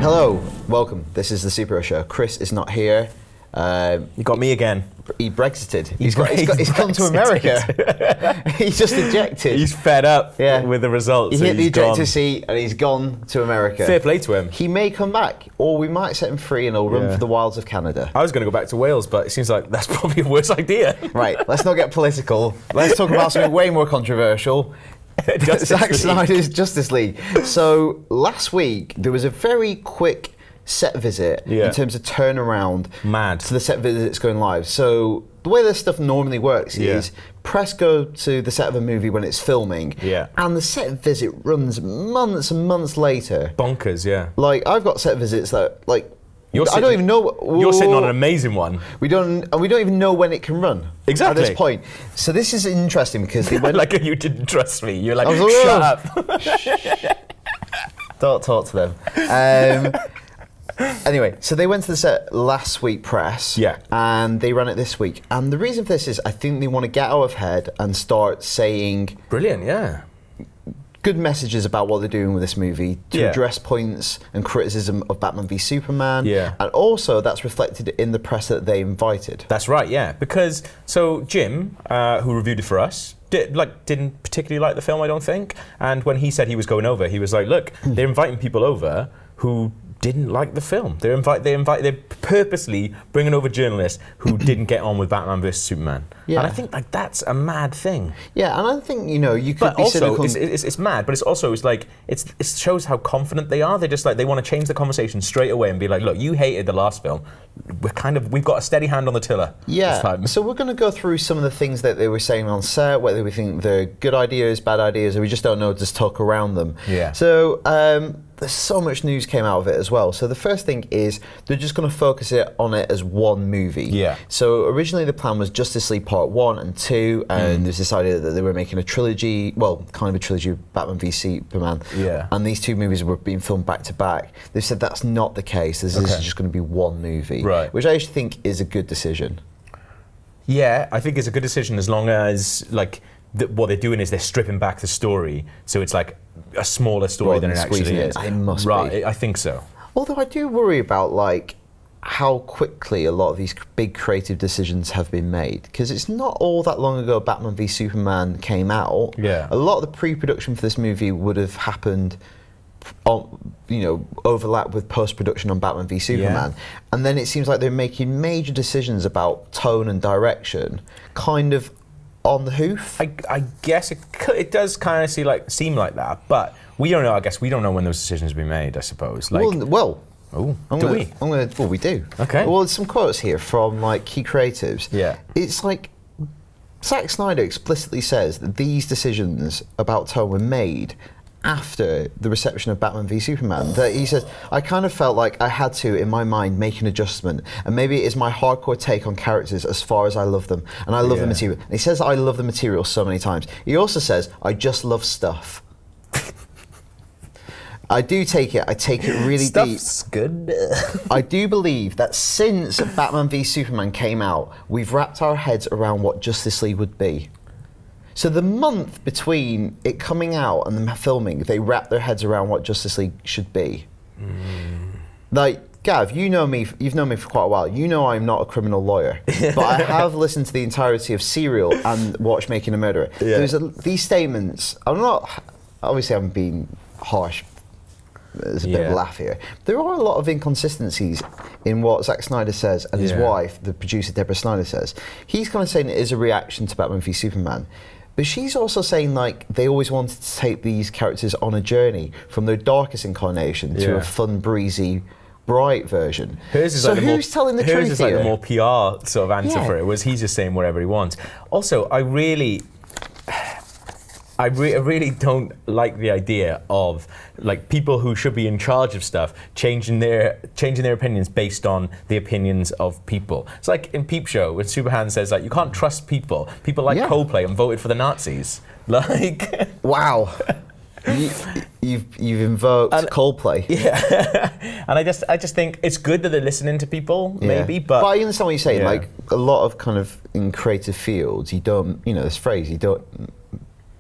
Hello, welcome. This is the Superhero Show. Chris is not here. You got me again. He Brexited. He's gone to America. He's just ejected. He's fed up with the results. He hit the ejector seat and he's gone to America. Fair play to him. He may come back, or we might set him free and he'll run for the wilds of Canada. I was going to go back to Wales, but it seems like that's probably a worse idea. Right, let's not get political. Let's talk about something way more controversial. Zack Snyder's Justice League. So last week there was a very quick set visit in terms of turnaround to the set visits going live. So the way this stuff normally works is press go to the set of a movie when it's filming, and the set visit runs months and months later. Bonkers, Like I've got set visits that I don't even know. You're sitting on an amazing one. We don't even know when it can run. Exactly. At this point. So this is interesting because they went like you didn't trust me. You're like, shut up. Don't talk to them. Anyway, so they went to the set last week press, and they ran it this week. And the reason for this is I think they want to get out of head and start saying good messages about what they're doing with this movie to address points and criticism of Batman v Superman. And also that's reflected in the press that they invited. That's right, because so Jim, who reviewed it for us, didn't particularly like the film, I don't think. And when he said he was going over, he was like, look, they're inviting people over who didn't like the film. They're purposely bringing over journalists who didn't get on with Batman vs Superman. And I think that's a mad thing. Yeah, and I think you could but be also cynical. it's mad, but it shows how confident they are. They're just like they want to change the conversation straight away and be like, look, you hated the last film. We've got a steady hand on the tiller. This time. So we're going to go through some of the things that they were saying on set, whether we think they're good ideas, bad ideas, or we just don't know, just talk around them. So there's so much news came out of it as well. So the first thing is they're just going to focus on it as one movie. So originally the plan was Justice League Part 1 and 2, and there's this idea that they were making a trilogy, kind of a trilogy of Batman v Superman. And these two movies were being filmed back to back. They've said that's not the case. This is just going to be one movie, which I actually think is a good decision. Yeah, I think it's a good decision as long as what they're doing is they're stripping back the story, so it's like a smaller story than it actually is. It must be. I think so. Although I do worry about how quickly a lot of these big creative decisions have been made, because it's not all that long ago Batman v Superman came out. A lot of the pre-production for this movie would have happened overlap with post-production on Batman v Superman, and then it seems like they're making major decisions about tone and direction kind of on the hoof. I guess it does kind of seem like that, but we don't know. I guess we don't know when those decisions have been made, I suppose. We do. Okay. Well, there's some quotes here from key creatives. It's like Zack Snyder explicitly says that these decisions about tone were made after the reception of Batman v Superman. That he says, I kind of felt like I had to, in my mind, make an adjustment, and maybe it is my hardcore take on characters as far as I love them, and I love the material. And he says I love the material so many times. He also says, I just love stuff. I take it really deep. Stuff's good. I do believe that since Batman v Superman came out, we've wrapped our heads around what Justice League would be. So the month between it coming out and the filming, they wrapped their heads around what Justice League should be. Gav, you've known me for quite a while. You know I'm not a criminal lawyer, but I have listened to the entirety of Serial and watched Making a Murderer. There's these statements. Obviously I'm being harsh. There's a bit of a laugh here. There are a lot of inconsistencies in what Zack Snyder says and his wife, the producer Deborah Snyder, says. He's kind of saying it is a reaction to Batman v Superman. But she's also saying they always wanted to take these characters on a journey from their darkest incarnation to a fun, breezy, bright version. Who's telling the truth here? Hers is like the more PR sort of answer for it, whereas he's just saying whatever he wants. Also, I really don't like the idea of people who should be in charge of stuff changing their opinions based on the opinions of people. It's like in Peep Show when Superhan says you can't trust people. People like Coldplay and voted for the Nazis. Wow. You've invoked Coldplay. And I just think it's good that they're listening to people, maybe, but I understand what you're saying. A lot of kind of in creative fields, you don't, this phrase, you don't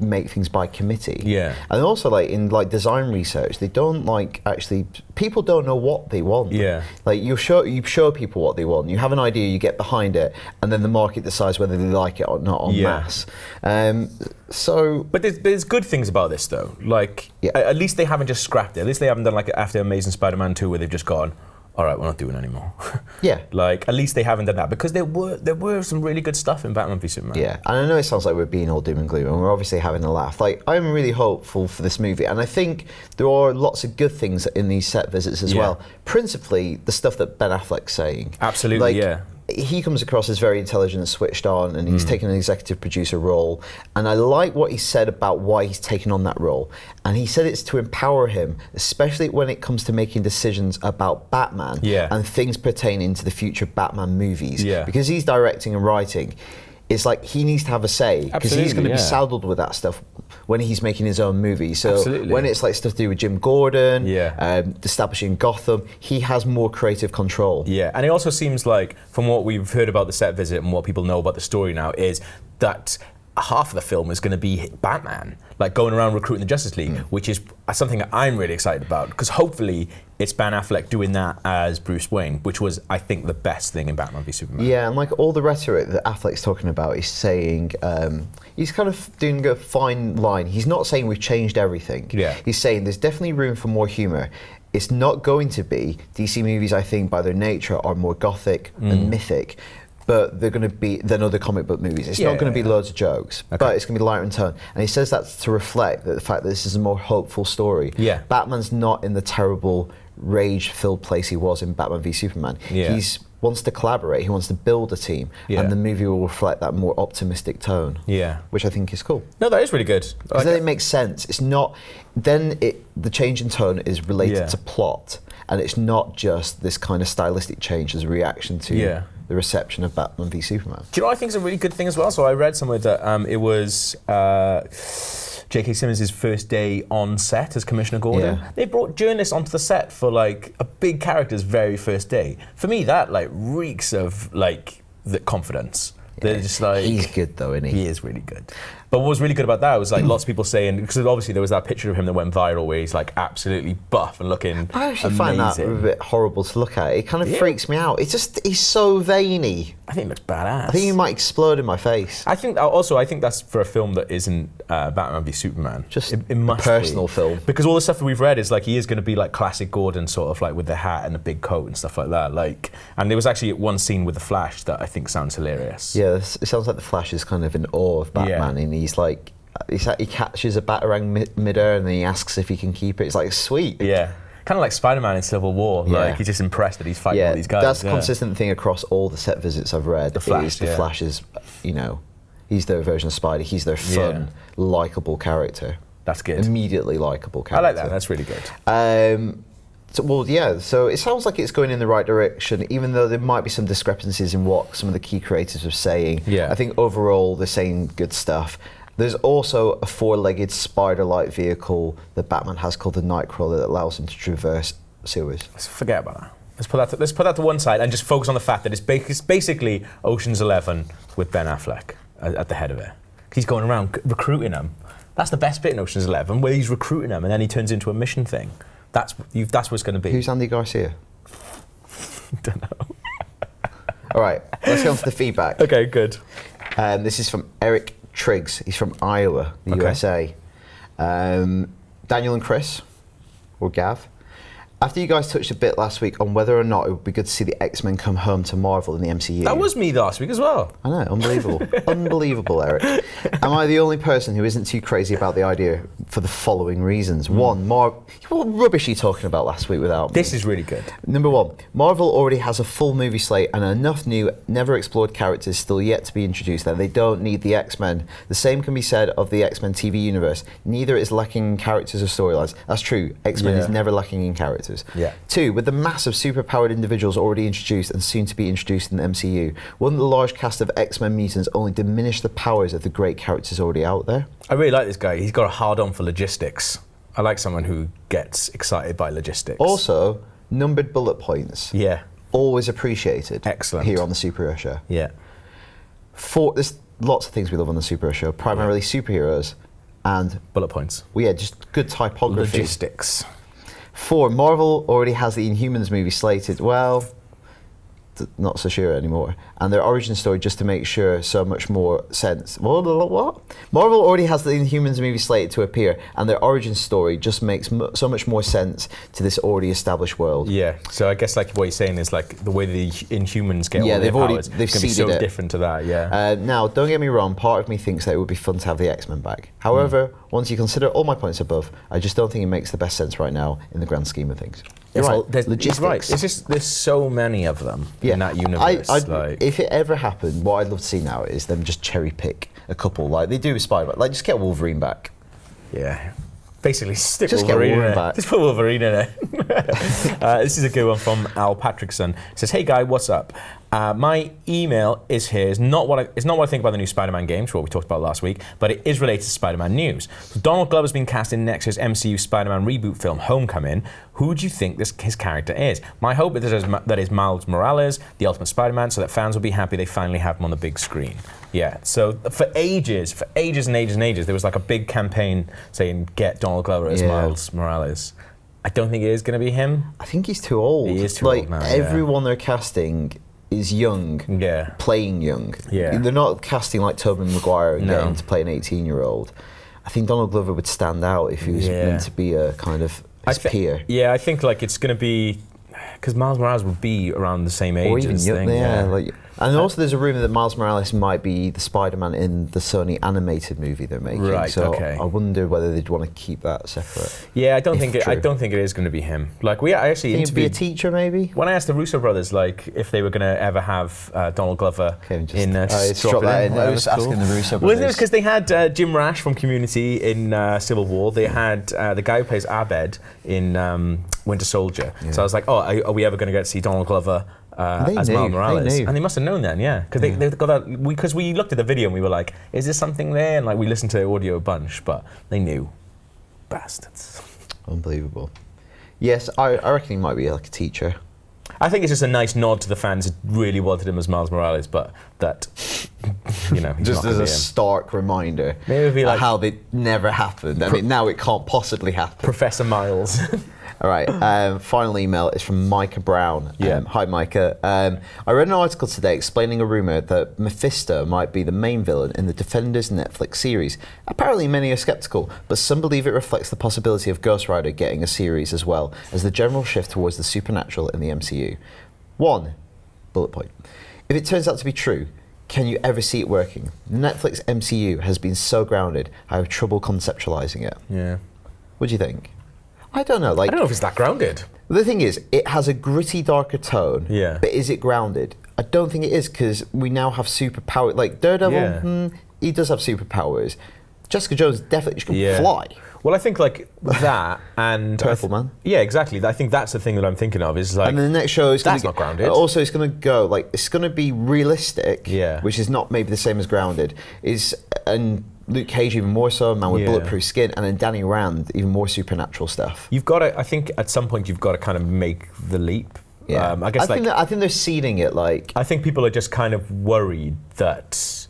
make things by committee. Yeah. And also like in like design research, they don't like actually, people don't know what they want. Yeah. Like you show people what they want. You have an idea, you get behind it, and then the market decides whether they like it or not en masse. But there's good things about this though. Like at least they haven't just scrapped it. At least they haven't done like after Amazing Spider-Man 2 where they've just gone, all right, we're not doing it anymore. Yeah. Like at least they haven't done that, because there were some really good stuff in Batman v Superman. Yeah, and I know it sounds like we're being all doom and gloom, and we're obviously having a laugh. Like, I'm really hopeful for this movie, and I think there are lots of good things in these set visits as well. Principally, the stuff that Ben Affleck's saying. Absolutely, like, he comes across as very intelligent and switched on, and he's taken an executive producer role. And I like what he said about why he's taken on that role. And he said it's to empower him, especially when it comes to making decisions about Batman and things pertaining to the future Batman movies. Yeah. Because he's directing and writing, it's like he needs to have a say, because he's going to be saddled with that stuff when he's making his own movie. So when it's like stuff to do with Jim Gordon, establishing Gotham, he has more creative control. Yeah, and it also seems like, from what we've heard about the set visit and what people know about the story now, is that half of the film is going to be Batman, like going around recruiting the Justice League, which is something that I'm really excited about, because hopefully it's Ben Affleck doing that as Bruce Wayne, which was, I think, the best thing in Batman v Superman. Yeah, and like all the rhetoric that Affleck's talking about, he's saying, he's kind of doing a fine line. He's not saying we've changed everything. Yeah. He's saying there's definitely room for more humour. It's not going to be, DC movies, I think, by their nature, are more gothic and mythic, but they're going to be than other comic book movies. It's not going to be loads of jokes, but it's going to be lighter in tone. And he says that to reflect the fact that this is a more hopeful story. Yeah. Batman's not in the terrible, rage-filled place he was in Batman v Superman. He wants to collaborate, he wants to build a team, and the movie will reflect that more optimistic tone. Which I think is cool. No, that is really good. Because then it makes sense. It's not, the change in tone is related to plot, and it's not just this kind of stylistic change as a reaction to the reception of Batman v Superman. Do you know what I think is a really good thing as well? So I read somewhere that it was J.K. Simmons' first day on set as Commissioner Gordon. They brought journalists onto the set for like a big character's very first day. For me, that like reeks of like the confidence. They're just like, he's good though, isn't he? He is really good. But what was really good about that was like lots of people saying, because obviously there was that picture of him that went viral where he's like absolutely buff and looking I actually amazing. find that a bit horrible to look at. It kind of freaks me out. It's just, he's so veiny. I think it looks badass. I think he might explode in my face. I think that's for a film that isn't Batman v Superman. Just it must a personal film. Because all the stuff that we've read is like he is going to be like classic Gordon, sort of like with the hat and the big coat and stuff like that. Like, and there was actually one scene with the Flash that I think sounds hilarious. Yeah, it sounds like the Flash is kind of in awe of Batman, and he's like, he catches a Batarang mid-air and then he asks if he can keep it. It's like, sweet. Yeah. Kind of like Spider-Man in Civil War. Like, he's just impressed that he's fighting all these guys. That's a consistent thing across all the set visits I've read. The Flash, the Flash is, you know, he's their version of Spidey. He's their fun, likeable character. That's good. Immediately likeable character. I like that. That's really good. So it sounds like it's going in the right direction, even though there might be some discrepancies in what some of the key creators are saying. I think overall they're saying good stuff. There's also a four-legged spider-like vehicle that Batman has called the Nightcrawler that allows him to traverse sewers. Let's forget about that. Let's put that to one side and just focus on the fact that it's basically Ocean's 11 with Ben Affleck at the head of it. He's going around recruiting them. That's the best bit in Ocean's 11, where he's recruiting them and then he turns into a mission thing. That's what it's going to be. Who's Andy Garcia? Don't know. All right, let's go on to the feedback. Okay, good. This is from Eric Triggs. He's from Iowa, the USA. Daniel and Chris, or Gav. After you guys touched a bit last week on whether or not it would be good to see the X-Men come home to Marvel in the MCU. That was me last week as well. I know, unbelievable. Unbelievable, Eric. Am I the only person who isn't too crazy about the idea for the following reasons? One, what rubbish are you talking about last week without me? This is really good. Number one, Marvel already has a full movie slate and enough new, never explored characters still yet to be introduced that they don't need the X-Men. The same can be said of the X-Men TV universe. Neither is lacking in characters or storylines. That's true. X-Men is never lacking in characters. Yeah. Two, with the massive superpowered individuals already introduced and soon to be introduced in the MCU, wouldn't the large cast of X-Men mutants only diminish the powers of the great characters already out there? I really like this guy. He's got a hard-on for logistics. I like someone who gets excited by logistics. Also, numbered bullet points. Yeah. Always appreciated. Excellent. Here on the Superhero Show. Yeah. There's lots of things we love on the Superhero Show, primarily superheroes. and bullet points. well, yeah, just good typography. Logistics. 4, Marvel already has the Inhumans movie slated. Well, not so sure anymore. And their origin story, just to make sure so much more sense. What? Marvel already has the Inhumans movie slated to appear, and their origin story just makes so much more sense to this already established world. Yeah. So I guess like what you're saying is like the way the Inhumans get all their powers they've can be so seeded it. different to that. Yeah. Now, don't get me wrong, part of me thinks that it would be fun to have the X-Men back. However, once you consider all my points above, I just don't think it makes the best sense right now in the grand scheme of things. You're right, logistics. Right. It's just there's so many of them in that universe. If it ever happened, what I'd love to see now is them just cherry pick a couple, like they do with Spider-Man. Like, just get Wolverine back. Yeah. Basically, stick Just Wolverine get Wolverine in back. it. Just put Wolverine in it. This is a good one from Al Patrickson. It says, "Hey guy, what's up? My email is here. It's not what I think about the new Spider-Man games, what we talked about last week, but it is related to Spider-Man news. So Donald Glover has been cast in next year's MCU Spider-Man reboot film, Homecoming. Who do you think his character is? My hope is that is Miles Morales, the Ultimate Spider-Man, so that fans will be happy they finally have him on the big screen." Yeah, so for ages and ages, there was like a big campaign saying, get Donald Glover as Miles Morales. I don't think it is going to be him. I think he's too old. He is too old now, everyone they're casting is young, playing young. Yeah. They're not casting like Tobey Maguire and getting to play an 18-year-old. I think Donald Glover would stand out if he was meant to be a kind of his peer. Yeah, I think like it's going to be, because Miles Morales would be around the same age or even as young, thing. Yeah. like. And also there's a rumour that Miles Morales might be the Spider-Man in the Sony animated movie they're making. Right, so okay. I wonder whether they'd want to keep that separate. Yeah, I don't think it is going to be him. Like I actually Think it'd be a teacher maybe? When I asked the Russo brothers like if they were going to ever have Donald Glover in I was asking the Russo brothers. Well, it was because they had Jim Rash from Community in Civil War. They had the guy who plays Abed in Winter Soldier. Yeah. So I was like, are we ever going to get to see Donald Glover as Miles Morales? And they must have known then, because they got that. Because we looked at the video and we were like, is there something there? And like we listened to the audio a bunch, but they knew. Bastards. Unbelievable. Yes, I reckon he might be like a teacher. I think it's just a nice nod to the fans who really wanted him as Miles Morales, but that, he's just not as a him. stark reminder Maybe like how they never happened. I mean, now it can't possibly happen. Professor Miles. All right, final email is from Micah Brown. Hi, Micah. I read an article today explaining a rumour that Mephisto might be the main villain in the Defenders Netflix series. Apparently, many are sceptical, but some believe it reflects the possibility of Ghost Rider getting a series as well as the general shift towards the supernatural in the MCU. 1, bullet point. If it turns out to be true, can you ever see it working? The Netflix MCU has been so grounded, I have trouble conceptualising it. Yeah. What do you think? I don't know. I don't know if it's that grounded. The thing is, it has a gritty, darker tone. Yeah. But is it grounded? I don't think it is, because we now have superpowers. Like Daredevil, he does have superpowers. Jessica Jones definitely she can fly. Well, I think like that and Purple Man. Yeah, exactly. I think that's the thing that I'm thinking of is like. And then the next show is that's not grounded. Also, it's going to go like it's going to be realistic. Yeah. Which is not maybe the same as grounded. And Luke Cage even more so, man with bulletproof skin, and then Danny Rand even more supernatural stuff. You've got to. I think at some point you've got to kind of make the leap. Yeah. I think they're seeding it like. I think people are just kind of worried that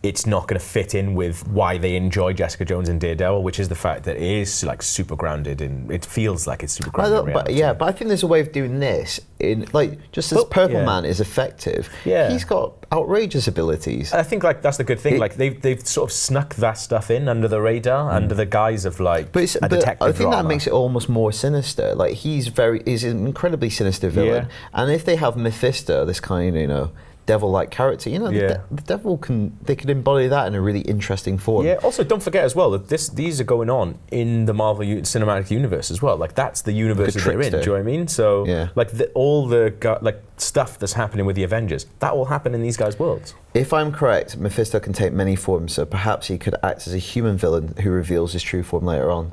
it's not going to fit in with why they enjoy Jessica Jones and Daredevil, which is the fact that it is like super grounded and it feels like it's super grounded in reality. But I think there's a way of doing this in like just as Purple Man is effective. Yeah. He's got outrageous abilities. I think like that's the good thing. Like they've sort of snuck that stuff in under the radar, under the guise of like a detective I think drama. that makes it almost more sinister. Like he's an incredibly sinister villain, and if they have Mephisto, this kind of devil-like character, the devil can embody that in a really interesting form. Yeah. Also, don't forget as well that these are going on in the Marvel Cinematic Universe as well. Like that's the universe that they're in. Do you know what I mean? So like all the stuff that's happening with the Avengers, that will happen in these guys' worlds. If I'm correct, Mephisto can take many forms, so perhaps he could act as a human villain who reveals his true form later on.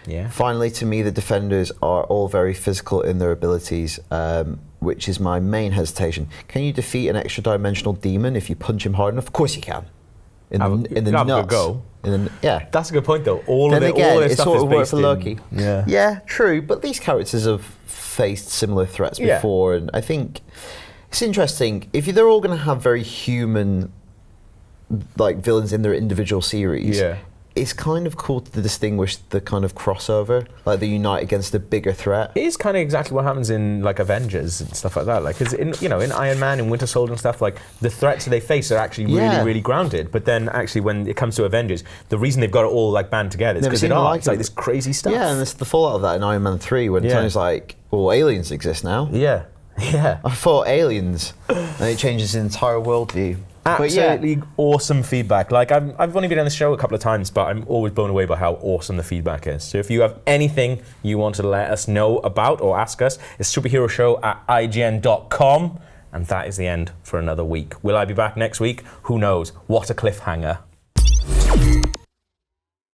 Yeah. Finally, to me, the Defenders are all very physical in their abilities, which is my main hesitation. Can you defeat an extra-dimensional demon if you punch him hard enough? Of course you can. In the nuts. Go. That's a good point, though. All then of it stuff sort is of worked based for Loki. Yeah, true. But these characters have faced similar threats before, and I think it's interesting. If they're all going to have very human, like villains in their individual series. Yeah. it's kind of cool to distinguish the kind of crossover, like the unite against a bigger threat. It is kind of exactly what happens in like Avengers and stuff like that. Like, because in Iron Man and Winter Soldier and stuff, like the threats that they face are actually really, really grounded. But then actually, when it comes to Avengers, the reason they've got it all like band together is because it's like this crazy stuff. Yeah, and it's the fallout of that in Iron Man 3 when Tony's like, well, aliens exist now. Yeah. I fought aliens, and it changes the entire worldview. Absolutely awesome feedback. Like I've only been on the show a couple of times, but I'm always blown away by how awesome the feedback is. So if you have anything you want to let us know about or ask us, it's superheroshow@ign.com. And that is the end for another week. Will I be back next week? Who knows? What a cliffhanger.